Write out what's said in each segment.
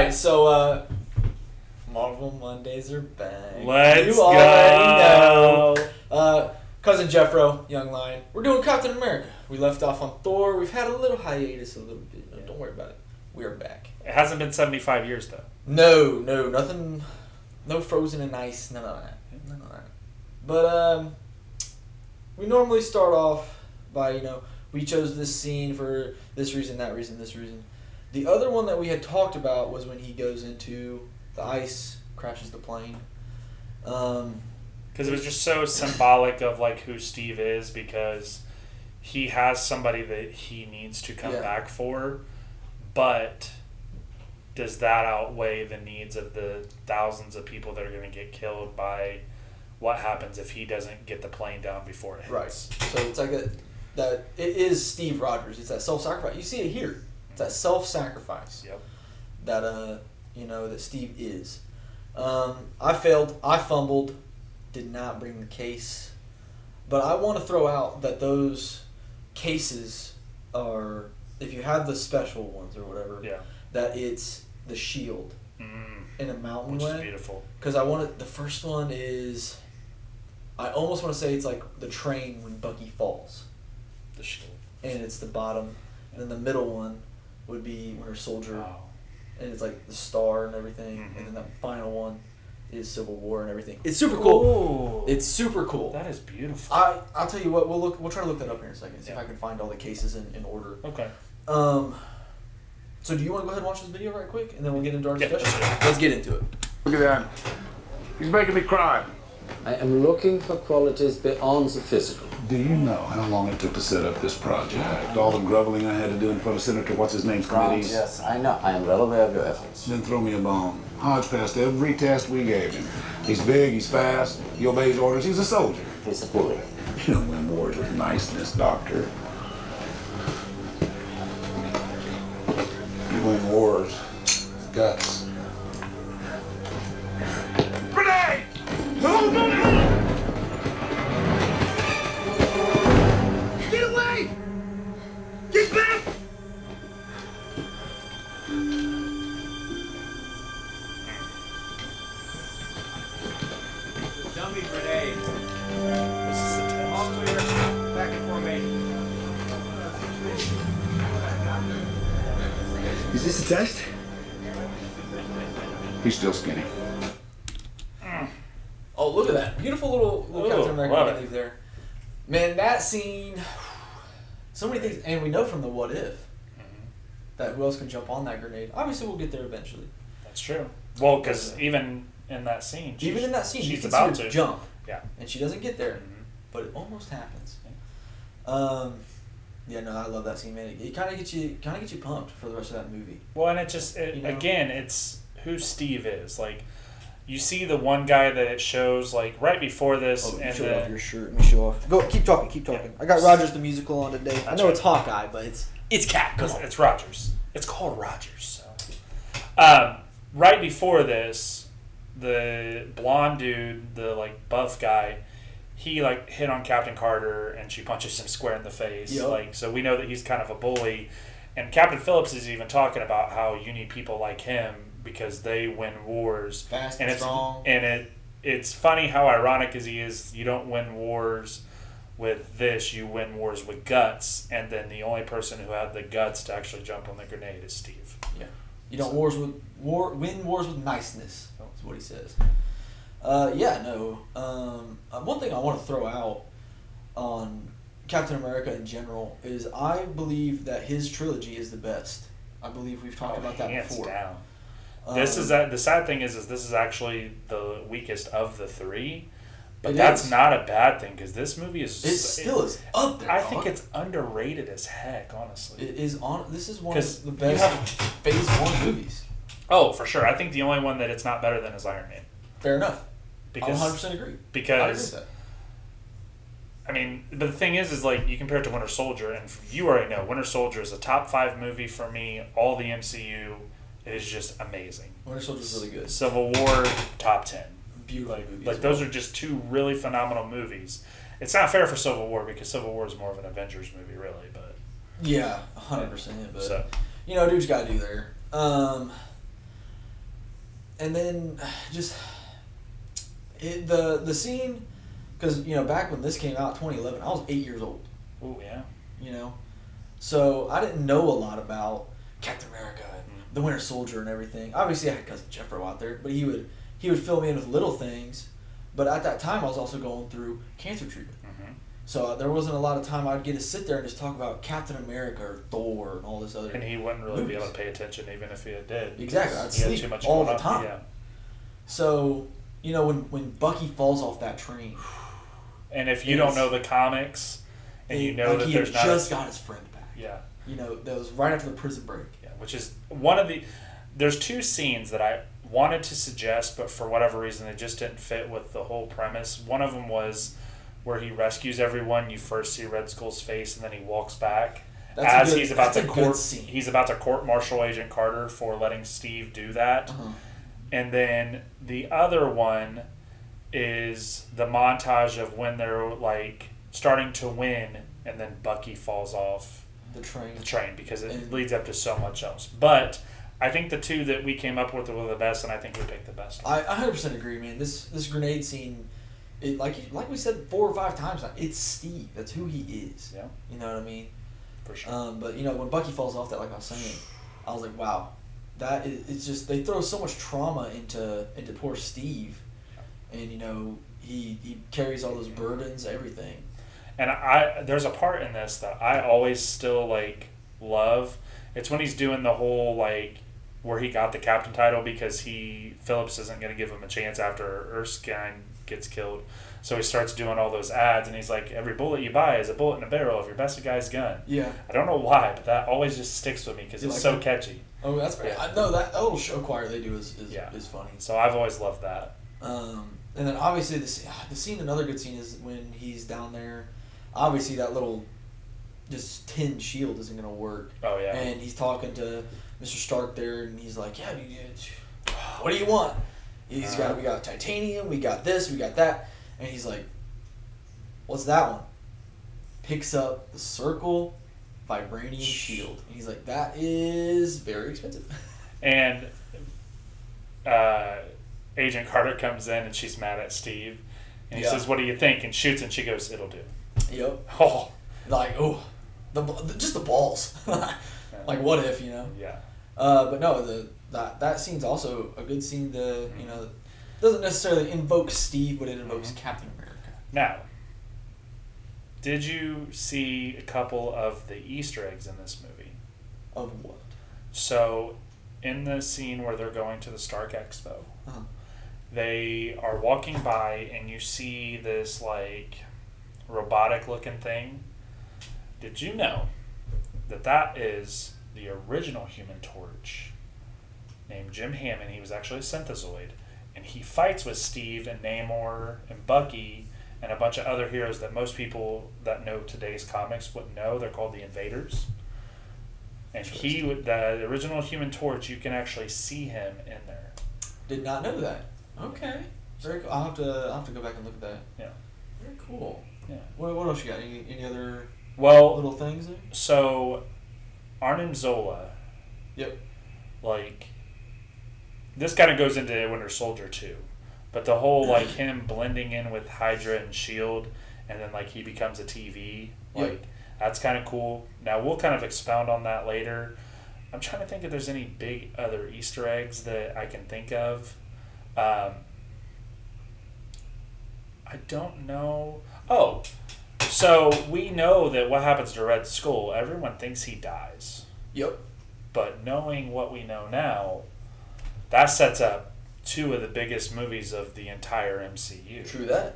right, so Marvel Mondays are back. Let's you go. already know. Cousin Jeffro, Young Lion. We're doing Captain America. We left off on Thor. We've had a little hiatus, a little bit. No, don't worry about it. We are back. It hasn't been 75 years though. No, nothing. No frozen in ice. None of that. But we normally start off by we chose this scene for this reason, that reason, this reason. The other one that we had talked about was when he goes into the ice, crashes the plane. Because it was just so symbolic of like who Steve is, because he has somebody that he needs to come back for, but does that outweigh the needs of the thousands of people that are going to get killed by what happens if he doesn't get the plane down before it hits? Right. So it's like that it is Steve Rogers. It's that self-sacrifice. You see it here. It's that self-sacrifice. Yep. That that Steve is. I failed. I fumbled. Did not bring the case. But I want to throw out that those cases are, if you have the special ones or whatever, that it's the shield in a mountain which way. Is beautiful. Because the first one is, I almost want to say it's like the train when Bucky falls. The shield. And it's the bottom. And then the middle one would be Winter Soldier. Wow. And it's like the star and everything. Mm-hmm. And then that final one is Civil War and everything. It's super cool. Ooh. It's super cool. That is beautiful. I'll tell you what, we'll try to look that up here in a second, see if I can find all the cases in order. Okay. So do you want to go ahead and watch this video right quick, and then we'll get into our discussion? Let's get into it. Look at that. He's making me cry. I am looking for qualities beyond the physical. Do you know how long it took to set up this project? All the grubbling I had to do in front of Senator What's-His-Name's committees? Yes, I know. I am well aware of your efforts. Then throw me a bone. Hodge passed every test we gave him. He's big, he's fast, he obeys orders, he's a soldier. He's a bully. You don't win wars with niceness, Doctor. You win wars with guts. Grenade! Get away! Get back! Dummy grenade. This is the test. All clear. Back in formation. Is this a test? He's still skinny. Oh, look at that. Beautiful little Captain America love it. leave there. Man, that scene, so many things, and we know from the What If that who else can jump on that grenade. Obviously, we'll get there eventually. That's true. Well, because even in that scene, you she's can about see her to jump. Yeah. And she doesn't get there, but it almost happens. Yeah, no, I love that scene, man. It kind of gets you pumped for the rest of that movie. Well, and again, it's who Steve is. Like, you see the one guy that it shows like right before this, and show off your shirt. Let me show off. Go, keep talking. Yeah. I got Rogers the musical on today. I know right. it's Hawkeye, but it's Cap. Come on. It's Rogers. It's called Rogers. So, right before this, the blonde dude, the like buff guy, he like hit on Captain Carter, and she punches him square in the face. Yep. Like, so we know that he's kind of a bully, and Captain Phillips is even talking about how you need people like him because they win wars. Fast and and strong. It's funny how ironic as he is. You don't win wars with this, you win wars with guts, and then the only person who had the guts to actually jump on the grenade is Steve. Yeah. You don't win wars with niceness. That's what he says. One thing I want to throw out on Captain America in general is I believe that his trilogy is the best. I believe we've talked about that hands before. Down. This is the sad thing is this is actually the weakest of the three, but that's not a bad thing because this movie is is up there. I think it's underrated as heck, honestly. It is on. This is one of the you best have- Phase 1 movies. Oh, for sure. I think the only one that it's not better than is Iron Man. Fair enough. Because I 100% agree. Because I agree with that. I mean, but the thing is like you compare it to Winter Soldier, and you already know Winter Soldier is a top 5 movie for me. All the MCU is just amazing. Winter Soldier's really good. Civil War, top 10. Beautiful movie. Like those are just two really phenomenal movies. It's not fair for Civil War because Civil War is more of an Avengers movie, really. But yeah, 100%. But so, dude's got to do there. and then just the scene, because back when this came out, 2011, I was 8 years old. Oh yeah. So I didn't know a lot about Captain America and the Winter Soldier and everything. Obviously, I had cousin Jeffro out there, but he would fill me in with little things. But at that time, I was also going through cancer treatment. Mm-hmm. So there wasn't a lot of time I'd get to sit there and just talk about Captain America or Thor and all this other. And he wouldn't really be able to pay attention even if he did. Exactly, I'd he had sleep too much all going the on. time. Yeah. So when Bucky falls off that train, and if you don't know the comics, and you know that he there's not just got his friend back. Yeah. That was right after the prison break. Yeah, which is one of the. There's two scenes that I wanted to suggest, but for whatever reason, they just didn't fit with the whole premise. One of them was where he rescues everyone. You first see Red Skull's face, and then he walks back he's about to court-martial Agent Carter for letting Steve do that. Uh-huh. And then the other one is the montage of when they're like starting to win, and then Bucky falls off the train because it leads up to so much else. But I think the two that we came up with were the best, and I think we picked the best one. I 100% agree, man. This grenade scene, like we said 4 or 5 times now, it's Steve. That's who he is. Yeah. You know what I mean? For sure. But when Bucky falls off that, like I was saying, I was like, wow, it's just they throw so much trauma into poor Steve, and he carries all those burdens, everything. And there's a part in this that I always still love. It's when he's doing the whole where he got the captain title because Phillips isn't going to give him a chance after Erskine gets killed. So he starts doing all those ads, and he's like, every bullet you buy is a bullet in a barrel of your best guy's gun. Yeah. I don't know why, but that always just sticks with me because it's so catchy. Oh, that's great. Yeah. I know that little show choir they do is funny. So I've always loved that. And then obviously the scene, another good scene is when he's down there. Obviously that little just tin shield isn't going to work. Oh, yeah. And he's talking to Mr. Stark there, and he's like, yeah, what do you want? We got titanium, we got this, we got that. And he's like, what's that one? Picks up the circle vibranium shield. And he's like, that is very expensive. And Agent Carter comes in, and she's mad at Steve. And he says, what do you think? And shoots, and she goes, it'll do. Yep. Oh. Just the balls. Like, what if, Yeah. But no, that scene's also a good scene to, doesn't necessarily invoke Steve, but it invokes Captain America. Now, did you see a couple of the Easter eggs in this movie? Of what? So, in the scene where they're going to the Stark Expo, Uh-huh. they are walking by, and you see this, robotic-looking thing. Did you know that is the original Human Torch named Jim Hammond? He was actually a synthezoid, and he fights with Steve and Namor and Bucky and a bunch of other heroes that most people that know today's comics wouldn't know. They're called the Invaders. And the original Human Torch, you can actually see him in there. Did not know that. Okay. Very cool. I'll have to go back and look at that. Yeah. Very cool. Yeah. What else you got? Any other little things there? So, Arnim Zola. Yep. This kind of goes into Winter Soldier too, but the whole him blending in with Hydra and S.H.I.E.L.D. and then he becomes a TV, that's kind of cool. Now we'll kind of expound on that later. I'm trying to think if there's any big other Easter eggs that I can think of. I don't know. Oh, so we know that what happens to Red Skull, everyone thinks he dies. Yep. But knowing what we know now, that sets up 2 of the biggest movies of the entire MCU. True that.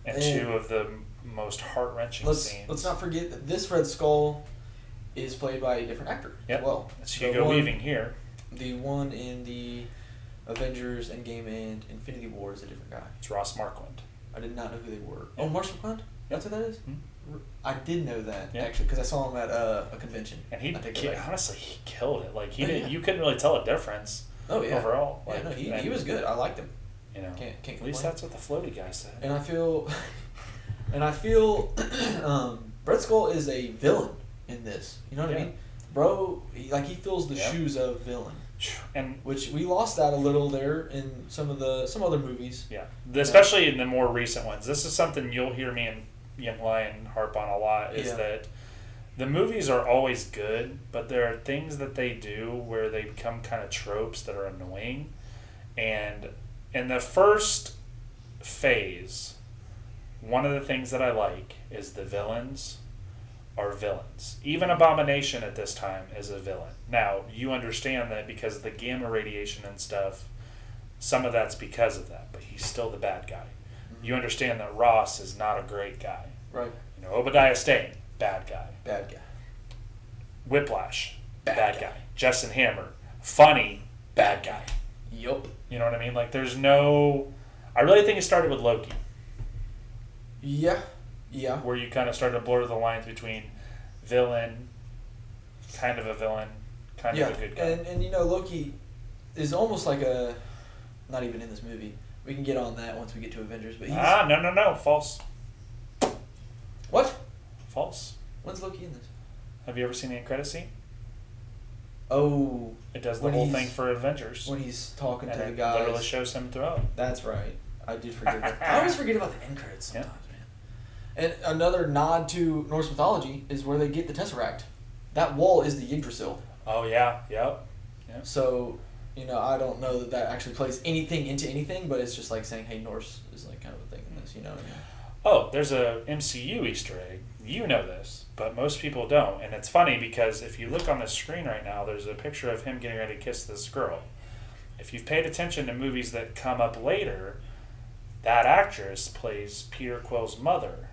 And 2 of the most heart-wrenching scenes. Let's not forget that this Red Skull is played by a different actor as well. It's Hugo Weaving here. The one in the Avengers, Endgame, and Infinity War is a different guy. It's Ross Marquand. I did not know who they were. Yeah. Oh, Marshall McClund? That's what that is? Mm-hmm. I did know that, Yeah. actually, because I saw him at a convention. And honestly, he killed it. Yeah. You couldn't really tell a difference overall. Yeah, no, he was good. I liked him. Can't Can't at least complain. that's what the floaty guy said. And I feel Red Skull is a villain in this. You know what I mean? Bro, he fills the shoes of villain. And which we lost that a little there in some other movies. yeah, especially in the more recent ones. This is something you'll hear me and Young Lion harp on a lot. Is that the movies are always good, but there are things that they do where they become kind of tropes that are annoying. And in the first phase, one of the things that I like is the villains are villains. Even Abomination at this time is a villain. Now, you understand that because of the gamma radiation and stuff, some of that's because of that, but he's still the bad guy. Mm-hmm. You understand that Ross is not a great guy. Right. You know, Obadiah Stane, bad guy. Bad guy. Whiplash, bad guy. Justin Hammer, funny, bad guy. Yup. You know what I mean? Like, there's no... I really think it started with Loki. Yeah. Yeah. Where you kind of started to blur the lines between villain, kind of a villain, kind of a good guy. And you know, Loki is almost like a... Not even in this movie. We can get on that once we get to Avengers, but he's... No. False. What? False. When's Loki in this? Have you ever seen the end credit scene? Oh. It does the whole thing for Avengers. When he's talking and to the it guys. literally shows him throughout. That's right. I did forget about that. I always forget about the end credits sometimes, man. And another nod to Norse mythology is where they get the Tesseract. That wall is the Yggdrasil. Oh, yeah. Yep. So, you know, I don't know that actually plays anything into anything, but it's just like saying, hey, Norse is like kind of a thing in this, you know what I mean? Oh, there's a MCU Easter egg. You know this, but most people don't. And it's funny because if you look on the screen right now, there's a picture of him getting ready to kiss this girl. If you've paid attention to movies that come up later, that actress plays Peter Quill's mother,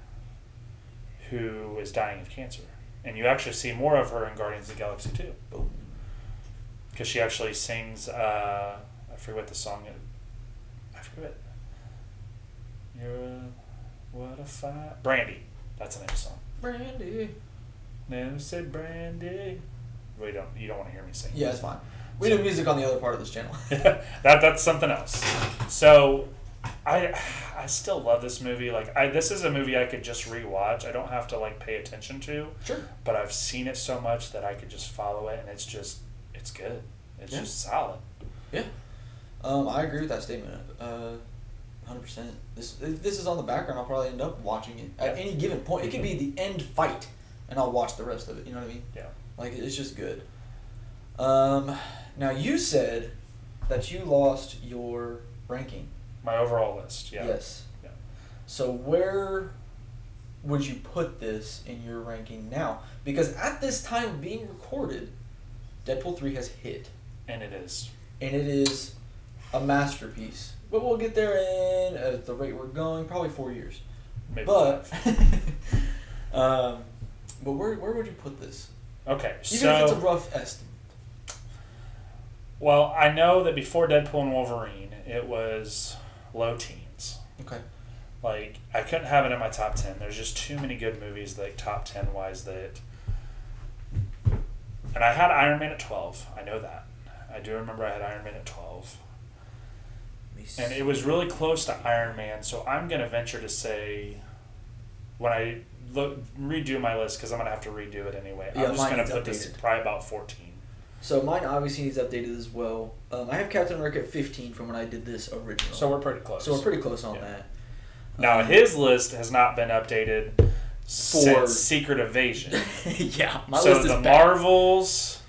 who is dying of cancer. And you actually see more of her in Guardians of the Galaxy 2. Boom. Because she actually sings, I forget what the song is. I forget. What a fight. Brandy. That's the name of the song. Brandy. Never said Brandy. You don't want to hear me sing. Yeah, it's fine. We do music on the other part of this channel. That's something else. So, I still love this movie. Like, this is a movie I could just rewatch. I don't have to like pay attention to. Sure. But I've seen it so much that I could just follow it, and it's good. It's just solid. Yeah. I agree with that statement. 100%. This is on the background. I'll probably end up watching it at any given point. It could be the end fight, and I'll watch the rest of it. You know what I mean? Yeah. Like, it's just good. Now you said that you lost your ranking. My overall list. Yeah. Yes. Yeah. So where would you put this in your ranking now? Because at this time of being recorded, Deadpool 3 has hit. And it is. And it is a masterpiece. But we'll get there in, at the rate we're going, probably 4 years. Maybe but, 5. but where would you put this? Okay, Even if it's a rough estimate. Well, I know that before Deadpool and Wolverine, it was low teens. Okay. Like, I couldn't have it in my top 10. There's just too many good movies, like, top 10 wise that... And I had Iron Man at 12. I know that. I do remember I had Iron Man at 12. And it was really close to Iron Man, so I'm going to venture to say, when I redo my list, because I'm going to have to redo it anyway, Yeah, I'm just going to put updated. this probably about 14. So mine obviously needs updated as well. I have Captain America at 15 from when I did this original. So we're pretty close. So we're pretty close on that. Now, his list has not been updated since Secret Invasion. Yeah, my so list is the bad. Marvels,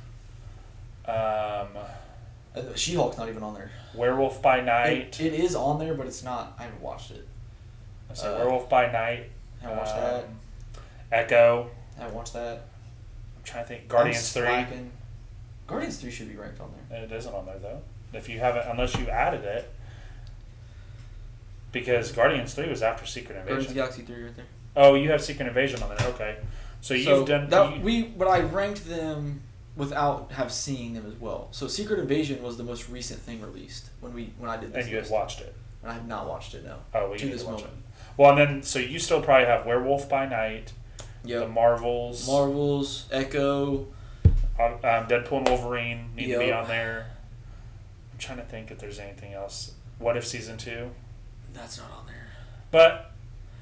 She-Hulk's not even on there. Werewolf by Night. It is on there, but it's not. I haven't watched it. I say Werewolf by Night. Haven't watched that. Echo. Haven't watched that. I'm trying to think. Guardians 3. Guardians 3 should be ranked on there. It isn't on there though. If you haven't, unless you added it, because Guardians 3 was after Secret Invasion. Guardians of the Galaxy 3 right there. Oh, you have Secret Invasion on there. Okay, so you've done that. But I ranked them without seeing them as well. So Secret Invasion was the most recent thing released when I did this. And you had watched it. And I have not watched it. No. Oh, well, you to need this to watch moment. it. Well, and then so you still probably have Werewolf by Night. Yep. The Marvels. Echo. Deadpool and Wolverine need to be Yep. on there. I'm trying to think if there's anything else. What If Season 2? That's not on there. But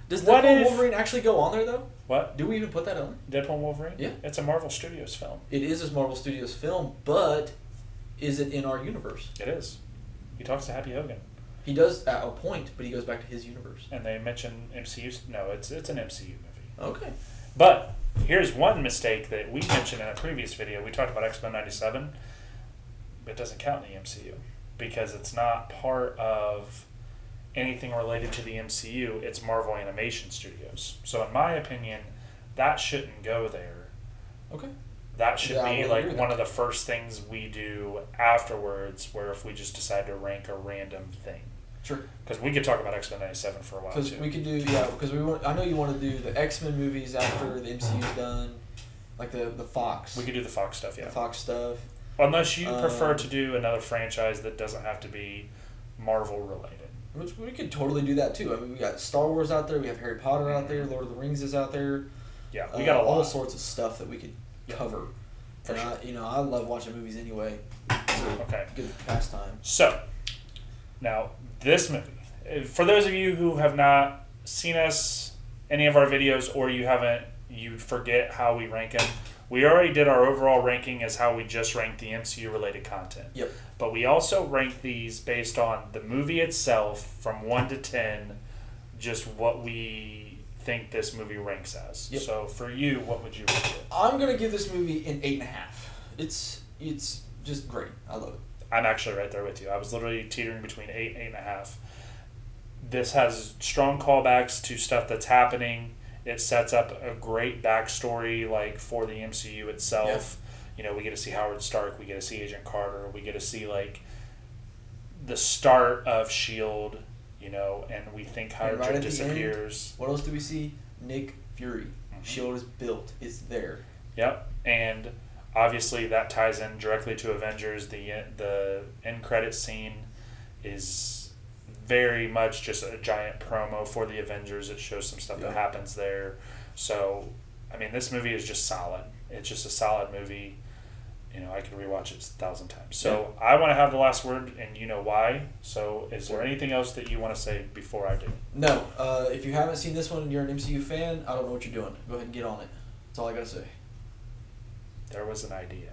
does What Deadpool and if- Wolverine actually go on there though? what? Do we even put that on? Deadpool and Wolverine? Yeah. It's a Marvel Studios film. It is a Marvel Studios film, but is it in our universe? It is. He talks to Happy Hogan. He does at a point, but he goes back to his universe. And they mention MCU. No, it's an MCU movie. Okay. But here's one mistake that we mentioned in a previous video. We talked about X-Men 97. But it doesn't count in the MCU because it's not part of anything related to the MCU. It's Marvel Animation Studios. So in my opinion, that shouldn't go there. Okay. That should Yeah, I be would like agree with one that. of the first things we do afterwards, where if we just decide to rank a random thing. Sure. Because we could talk about X-Men 97 for a while Because too. we could do, because we want. I know you want to do the X-Men movies after the MCU's done, like the Fox. We could do the Fox stuff, yeah. The Fox stuff. Unless you prefer to do another franchise that doesn't have to be Marvel related. Which we could totally do that too. I mean, we got Star Wars out there, we have Harry Potter out there, Lord of the Rings is out there. Yeah, we got a lot. all sorts of stuff that we could cover. For And sure. I love watching movies anyway. Okay. Good pastime. So, now this movie, for those of you who have not seen any of our videos, or you forget how we rank them, we already did our overall ranking as how we just ranked the MCU related content. Yep. But we also rank these based on the movie itself from 1 to 10, just what we think this movie ranks as. Yep. So for you, what would you rank it? I'm gonna give this movie an 8.5. It's just great. I love it. I'm actually right there with you. I was literally teetering between 8 and 8.5. This has strong callbacks to stuff that's happening. It sets up a great backstory, like for the MCU itself. You know, we get to see Howard Stark. We get to see Agent Carter. We get to see like the start of Shield. You know, and we think And Hydra right at the disappears. What else do we see? Nick Fury. Mhm. Shield is built. It's there. Yep, and obviously that ties in directly to Avengers. The end credit scene is very much just a giant promo for the Avengers. It shows some stuff that happens there. So, I mean, this movie is just solid. It's just a solid movie. You know, I could rewatch it 1,000 times. So I want to have the last word, and you know why. So is there anything else that you want to say before I do? No. If you haven't seen this one and you're an MCU fan, I don't know what you're doing. Go ahead and get on it. That's all I gotta say. There was an idea.